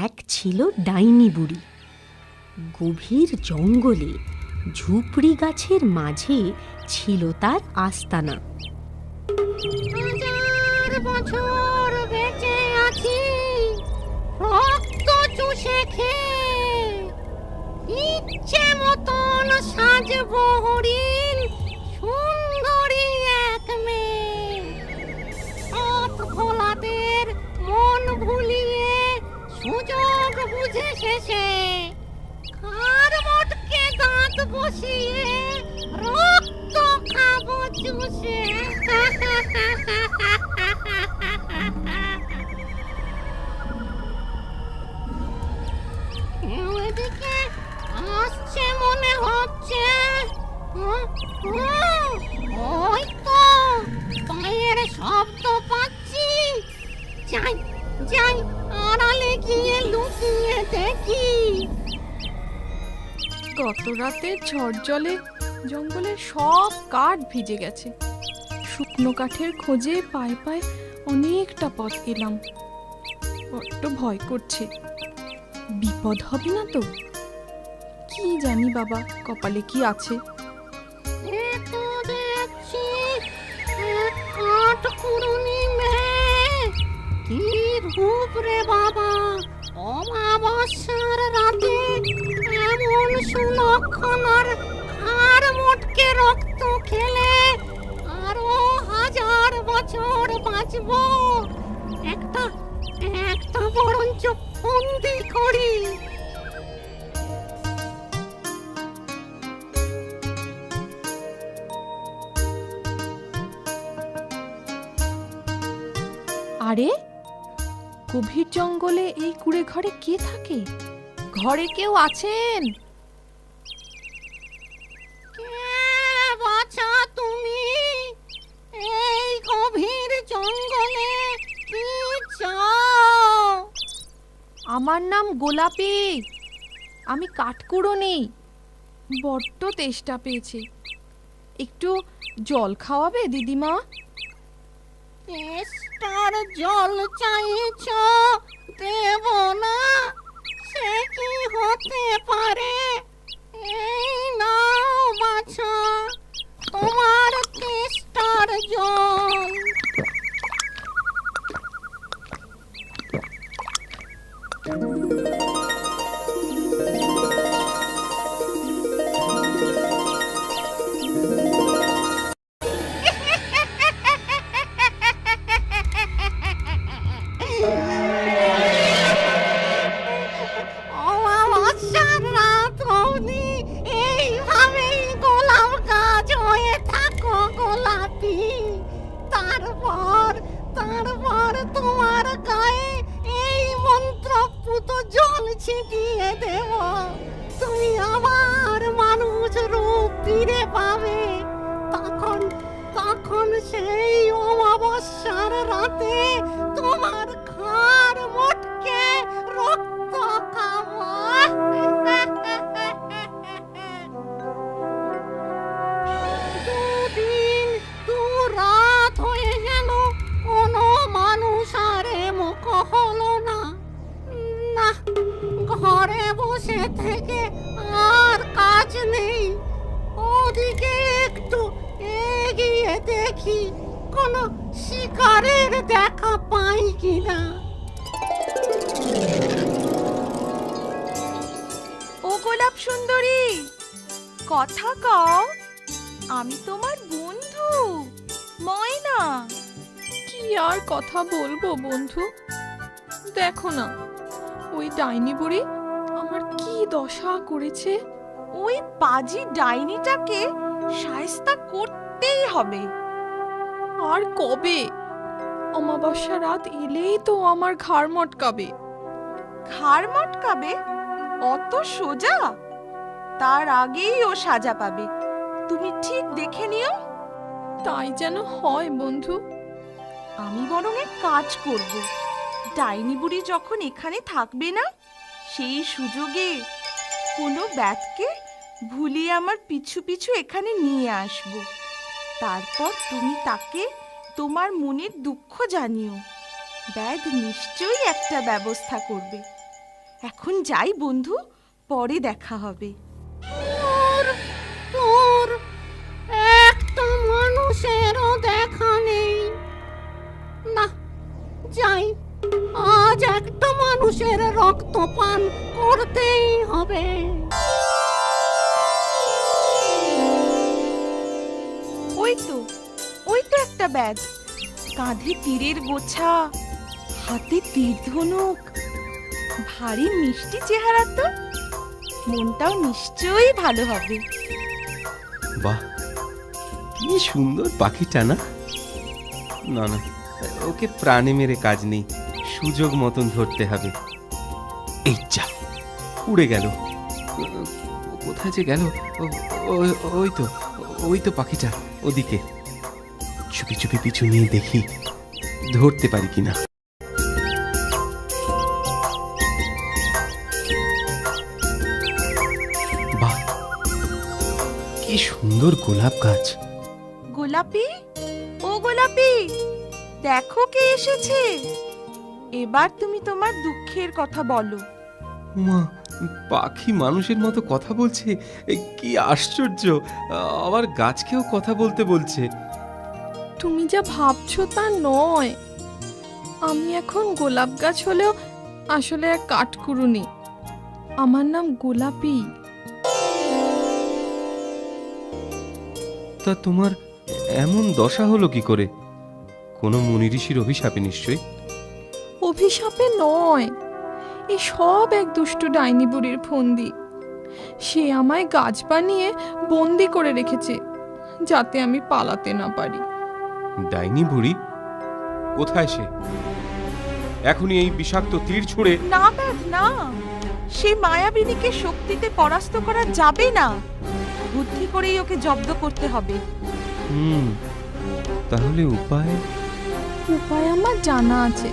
এক ছিল ডাইনি বুড়ি। গভীর জঙ্গলে ঝুপড়ি গাছের মাঝে ছিল তার আস্তানা। হাজার বছর বেঁচে আছি রক্ত চুষে খেয়ে, ইচ্ছে মতন সাজবো হরিণ, সুন্দরী এক মেয়ে। সৎ ভোলাদের মন ভুলিয়ে সুযোগ বুঝে শেষে কার মোটকে দাঁত বসিয়ে রক্ত খাবো চুষে। এদিকে আসছে মনে হচ্ছে। ওই তো পায়ের শব্দ পাচ্ছি। যাই যাই, আড়ালে গিয়ে লুকিয়ে দেখি। গত রাতের ঝড় জলে জঙ্গলের সব কাঠ ভিজে গেছে। শুকনো কাঠের খোঁজে পায়ে পায়ে অনেকটা পথ এলাম। বড্ড ভয় করছে, বিপদ হবে না তো? কি জানি বাবা, কপালে কি আছে। এ তো দেখছি এক কাঠকুড়ুনি মেয়ে। কি রূপ রে বাবা! অমাবস্যার রাতে এমন সুলক্ষণার খার মোটকে রক্ত খেলে আরো হাজার বছর বাঁচবো। একটা একটা বরঞ্চ ফন্দি করি। আরে, গভীর জঙ্গলে এই কুঁড়ে ঘরে কে থাকে? ঘরে কেউ আছেন? কে বাছা তুমি? এই গভীর জঙ্গলে কি চাও? আমার নাম গোলাপি, আমি কাঠকুড়োনি। বড্ড তেষ্টা পেয়েছে, একটু জল খাওয়াবে দিদিমা? তেষ্টার জল চাইছ, দেব না? সে কি হতে পারে? এই নাও বাছা তোমার তেষ্টার জল। অমাবস্যার রাত অবধি এইভাবেই গোলাপ গাছ হয়ে থাকো গোলাপি। তারপর তারপর তোমার গায়ে এই মন্ত্রপুত জল ছিটিয়ে দেব। তুমি আবার মানুষ রূপ ফিরে পাবে। তখন তখন সেই অমাবস্যার রাতে তোমার খার মোটকে রক্ত খাবো। দুদিন দু রাত হয়ে গেল, কোনো মানুষ আরে মুখ হলো না। না, ঘরে বসে থেকে আর কাজ নেই। ওদিকে একটু এগিয়ে দেখি কোনো শিকারের দেখা পাই কিনা। ও গোলাপ সুন্দরী, কথা কও, আমি তোমার বন্ধু ময়না। কি আর কথা বলবো বন্ধু, দেখো না ওই ডাইনি বুড়ি আমার কি দশা করেছে। ওই পাজি ডাইনিটাকে শায়েস্তা করতেই হবে। আর কবে? অমাবস্যা রাত এলেই তো আমার ঘাড় মটকাবে। ঘাড় মটকাবে? অত সোজা? তার আগেই ও সাজা পাবে, তুমি ঠিক দেখে নিও। তাই যেন হয় বন্ধু। আমি বরং এক কাজ করব, ডাইনি বুড়ি যখন এখানে থাকবে না, সেই সুযোগে কোনো ব্যাতকে ভুলিয়ে আমার পিছু পিছু এখানে নিয়ে আসব। তারপর তুমি তাকে তোমার মনের দুঃখ জানিও। ব্যাধ নিশ্চয়ই একটা ব্যবস্থা করবে। এখন যাই বন্ধু, পরে দেখা হবে। তোর তোর একটা মানুষেরও দেখা নেই। না, যাই, আজ একটা মানুষের রক্ত পান করতেই হবে। ওই তো একটা ব্যাগ, কাঁধে তীরের গোছা, হাতে তীর ধনুক, ভারী মিষ্টি চেহারা তো, মনটাও নিশ্চয়ই ভালো হবে। বাহ, কি সুন্দর পাখিটা না? না না, ওকে প্রাণে মেরে কাজ নেই, সুযোগ মতন ধরতে হবে। এই যা, উড়ে গেল। কোথায় যে গেল? ওই তো পাখিটা, ওদিকে। চুপি চুপি পিছু নিয়ে দেখি ধরতে পারি কিনা। বাহ, কি সুন্দর গোলাপ গাছ। গোলাপি, ও গোলাপি, দেখো কে এসেছে। এবার তুমি তোমার দুঃখের কথা বলো। মা, পাখি মানুষের মতো কথা বলছে, কি আশ্চর্য! আবার গাছকেও কথা বলতে বলছে। তুমি যা ভাবছো তা নয়। আমি এখন গোলাপ গাছ হলেও আসলে এক কাঠকুড়ুনি। আমার নাম গোলাপি। তা তোমার এমন দশা হলো কি করে? কোনো মুনি ঋষির অভিশাপে নিশ্চয়ই। অভিশাপে নয়, এ সব এক দুষ্টু ডাইনি বুড়ির ফন্দি। সে আমায় গাছ বানিয়ে বন্দি করে রেখেছে, যাতে আমি পালাতে না পারি। ডাইনি বুড়ি? কোথায় সে? এখনই এই বিষাক্ত তীর ছুঁড়ে। না ব্যাগ না, সে মায়াবিনীকে শক্তিতে পরাস্ত করা যাবে না। বুদ্ধি করেই ওকে জব্দ করতে হবে। তাহলে উপায়? উপায় আমার জানা আছে,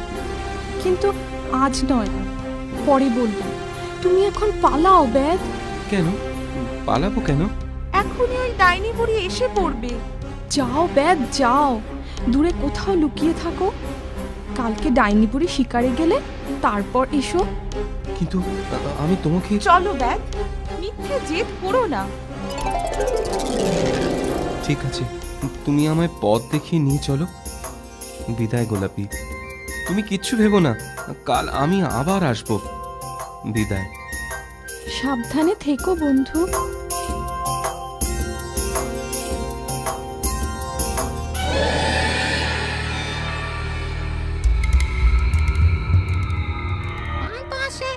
কিন্তু আজ নয়, পরে বলবো। তুমি এখন পালাও ব্যাগ। কেন পালাবো কেন? এখনই ওই ডাইনি বুড়ি এসে পড়বে। যাও ব্যাগ যাও, দূরে কোথাও লুকিয়ে থাকো। কালকে ডাইনি বুড়ি শিকারে গেলে তারপর এসো। কিন্তু আমি তোমাকে। চলো ব্যাগ, মিথ্যে জেদ করো না। ঠিক আছে, তুমি আমায় পথ দেখিয়ে নিয়ে চলো। বিদায় গোলাপি, তুমি কিচ্ছু ভেবো না, কাল আমি আবার আসবো। বিদায়। সাবধানে থেকো বন্ধু। বাতাসে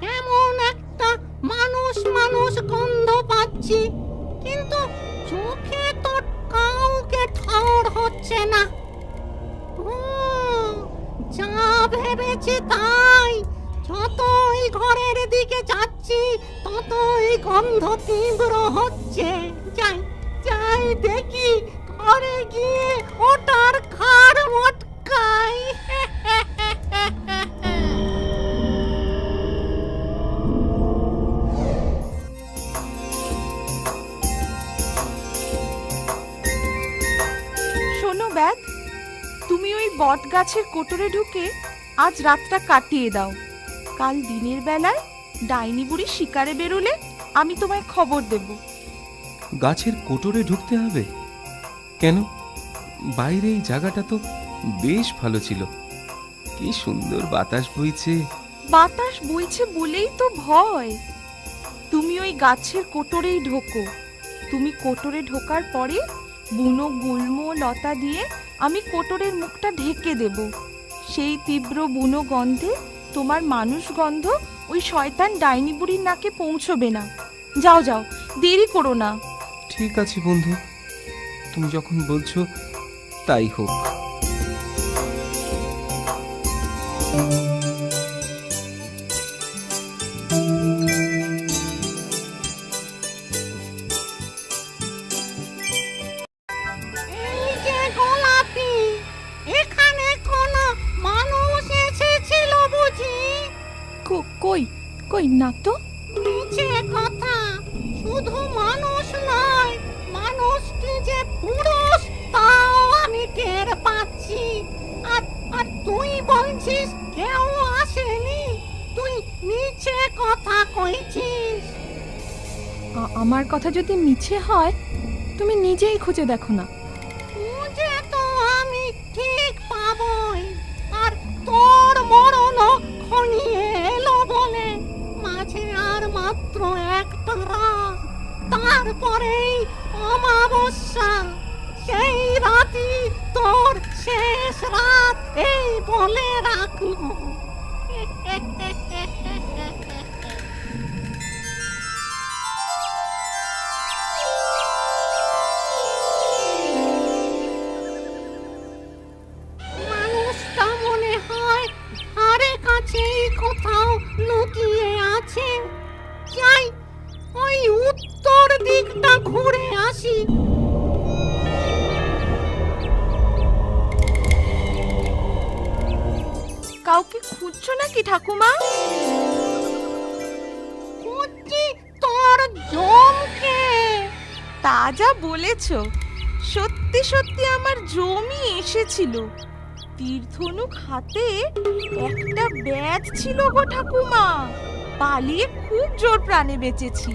কেমন একটা মানুষ মানুষ গন্ধ পাচ্ছি, কিন্তু চোখে তো কাউকে ঠাউর হচ্ছে না। যা ভেবেছি তাই, যতই ঘরের দিকে যাচ্ছি ততই গন্ধ তীব্র হচ্ছে। যাই যাই দেখি, ঘরে গিয়ে ওটার ঘাড় মটকাই। শোনো ব্যাগ, তুমি ওই বট গাছের কোটরে ঢুকে আজ রাতটা কাটিয়ে দাও। কাল দিনের বেলায় ডাইনি বুড়ি শিকারে বেরোলে আমি তোমায় খবর দেব। গাছের কোটরে ঢুকতে হবে কেন? বাইরে এই জায়গাটা তো বেশ ভালো ছিল, কি সুন্দর বাতাস বইছে। বাতাস বইছে বলেই তো ভয়। তুমি ওই গাছের কোটরেই ঢোকো। তুমি কোটরে ঢোকার পরে বুনো গুল্ম লতা দিয়ে আমি কোটরের মুখটা ঢেকে দেব। সেই তীব্র বুনো গন্ধে তোমার মানুষ গন্ধ ওই শয়তান ডাইনি বুড়ির নাকে পৌঁছবে না। যাও যাও, দেরি করো না। ঠিক আছে বন্ধু, তুমি যখন বলছো তাই হোক। এই যে গোলাপি, এখানে কোনো মানুষ এসেছিল বুঝি? কই কই না তো। মিছে কথা, শুধু মানুষ নয়, মানুষটি যে পুরুষ তাও আমি টের পাচ্ছি। আর আর তুই বলছিস কেউ আসেনি? তুই মিছে কথা কইছিস? আমার কথা যদি মিছে হয় তুমি নিজেই খুঁজে দেখো না। খুঁজে তো আমি ঠিক পাবই, আর তোর মরণ খনিয়ে এলো বলে মাঝে আর মাত্র একটা রাত, তারপরেই অমাবস্যা। সেই রাতই তোর শেষ রাত এই বলে রাখলো। মানুষটা মনে হয় ধারে কাছেই কোথাও লুকিয়ে আছে। যাই, ওই উত্তর দিকটা ঘুরে আসি। কাউকে খুঁজছো নাকি ঠাকুমা? খুঁজছি তোর জমকে। তা যা বলেছ, সত্যি সত্যি আমার জমি এসেছিল। তীরধনুক হাতে একটা ব্যাজ ছিল গো ঠাকুমা। পালিয়ে খুব জোর প্রাণে বেঁচেছি।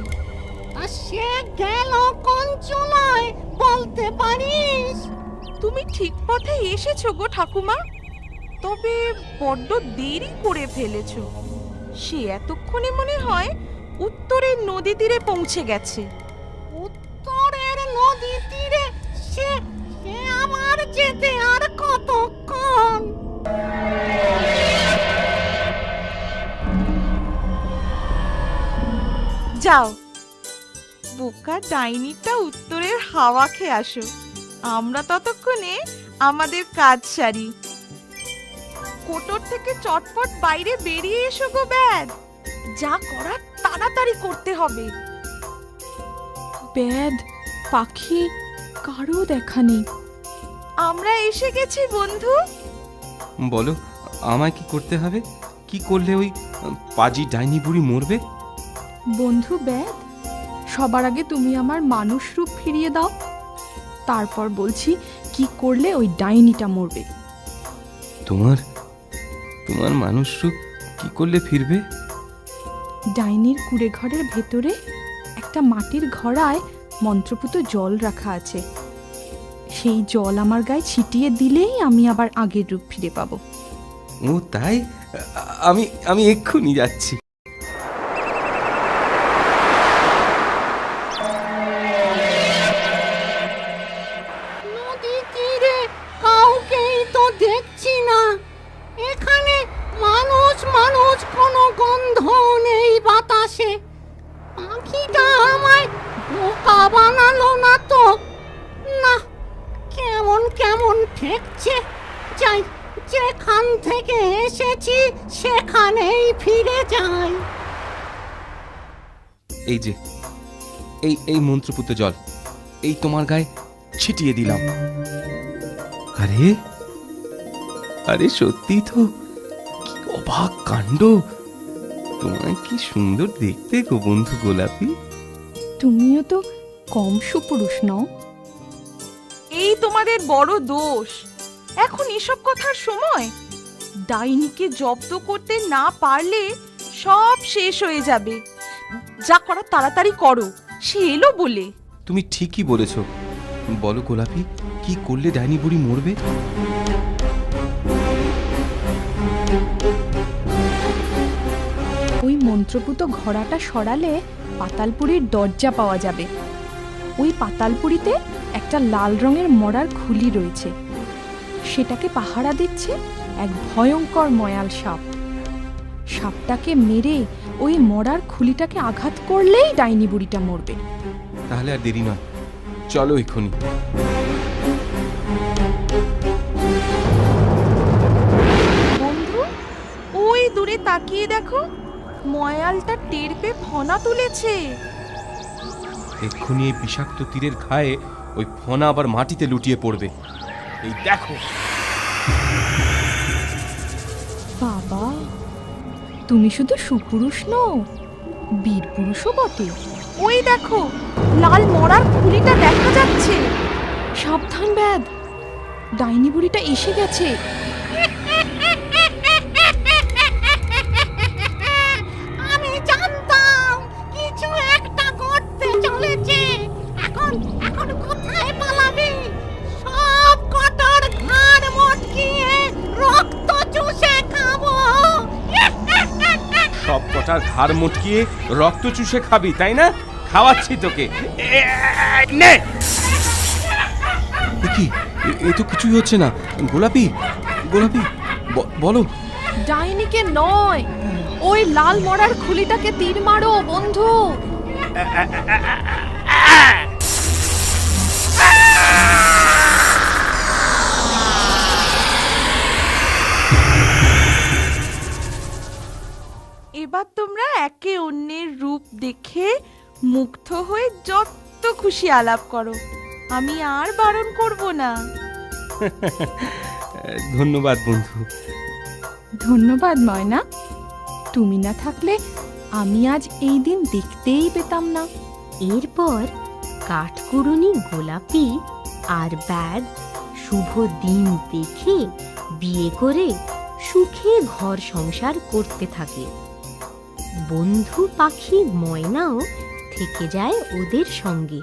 আর সে গেল কোন চুলায় বলতে পারিস? তুমি ঠিক পথে এসেছো গো ঠাকুমা, তবে বড্ড দেরি করে ফেলেছো। সে এতক্ষণে মনে হয় উত্তরের নদী তীরে পৌঁছে গেছে। উত্তরের নদী তীরে? সে সে আমার যেতে আর কতক্ষণ? যাও, বোকা ডাইনিটা উত্তরের হাওয়া খেয়ে আসো। আমরা ততক্ষণে আমাদের কাজ সারি। কোটর থেকে চটপট বাইরে বেরিয়ে এসো গো ব্যাদ। যা করার তাড়াতাড়ি করতে হবে। ব্যাদ, পাখি, কারো দেখা নেই। আমরা এসে গেছি বন্ধু। বলো, আমায় কি করতে হবে? কি করলে ওই পাজি ডাইনি বুড়ি মরবে? বন্ধু ব্যাদ, সবার আগে তুমি আমার মানুষ রূপ ফিরিয়ে দাও, তারপর বলছি কি করলে ওই ডাইনিটা মরবে। তোমার তোমার মানুষ রূপ কি করলে ফিরবে? ডাইনির কুড়ে ঘরের ভেতরে একটা মাটির ঘড়ায় মন্ত্রপুত জল রাখা আছে। সেই জল আমার গায়ে ছিটিয়ে দিলেই আমি আবার আগের রূপ ফিরে পাবো। ও তাই? আমি আমি এক্ষুনি যাচ্ছি। নদী তীরে কাউকেই তো দেখছি না। এখানে মানুষ মানুষ কোনো গন্ধ নেই বাতাসে। পাখিটা আমায় বোকা বানালো না তো? না, কেমন কেমন ঠেকছে। যাই, যেখান থেকে এসেছি সেখানেই ফিরে যাই। এই যে, এই মন্ত্রপুত জল এই তোমার গায়ে ছিটিয়ে দিলাম। আরে আরে সত্যি তো, কি অবাক কাণ্ড! তোমায় কি সুন্দর দেখতে গো বন্ধু গোলাপি। তুমিও তো কম সুপুরুষ নও। এই তোমাদের বড় দোষ। এখন এসব কথার সময়? ডাইনিকে জব্দ করতে না পারলে সব শেষ হয়ে যাবে। যা করার তাড়াতাড়ি করো, সে এলো বলে। তুমি ঠিকই বলেছ। বলো গোলাপি, কি করলে ডাইনি বুড়ি মরবে? ওই মন্ত্রপুত ঘোড়াটা সরালে পাতালপুরীর দরজা পাওয়া যাবে। ওই পাতালপুরীতে একটা লাল রঙের মরার খুলি রয়েছে। সেটাকে পাহারা দিচ্ছে এক ভয়ঙ্কর ময়াল সাপ। সাপটাকে মেরে ওই মরার খুলিটাকে আঘাত করলেই ডাইনি বুড়িটা মরবে। তাহলে আর দেরি নয়, চলো এক্ষুনি। বন্ধু, ওই দূরে তাকিয়ে দেখো, ময়ালটা টের পেয়ে ফনা তুলেছে। এক্ষুনি এই বিষাক্ত তীরের ঘায়ে ওই ফনা আবার মাটিতে লুটিয়ে পড়বে। এই দেখো। বাবা, তুমি শুধু সুপুরুষ নও, বীর পুরুষও বটে। ওই দেখো, লাল মরার খুলিটা দেখা যাচ্ছে। সাবধান ব্যাদ, ডাইনি বুড়িটা এসে গেছে। আমি বেটার ঘাড় মটকিয়ে রক্ত চুষে খাবি তাই না? খাওয়াচ্ছি তোকে। নে। কি এ তো কিছুই হচ্ছে না। গোলাপি, গোলাপি বলো। ডাইনিকে নয়, ওই লাল মরার খুলিটাকে তীর মারো বন্ধু। এবার তোমরা একে অন্যের রূপ দেখে মুগ্ধ হয়ে যত খুশি আলাপ করো, আমি আর বারণ করব না। ধন্যবাদ বন্ধু। ধন্যবাদ ময়না, তুমি না থাকলে আমি আজ এই দিন দেখতেই পেতাম না। এরপর কাঠকুড়ুনি গোলাপি আর ব্যাগ শুভ দিন দেখে বিয়ে করে সুখে ঘর সংসার করতে থাকে। বন্ধু পাখি ময়নাও থেকে যায় ওদের সঙ্গে।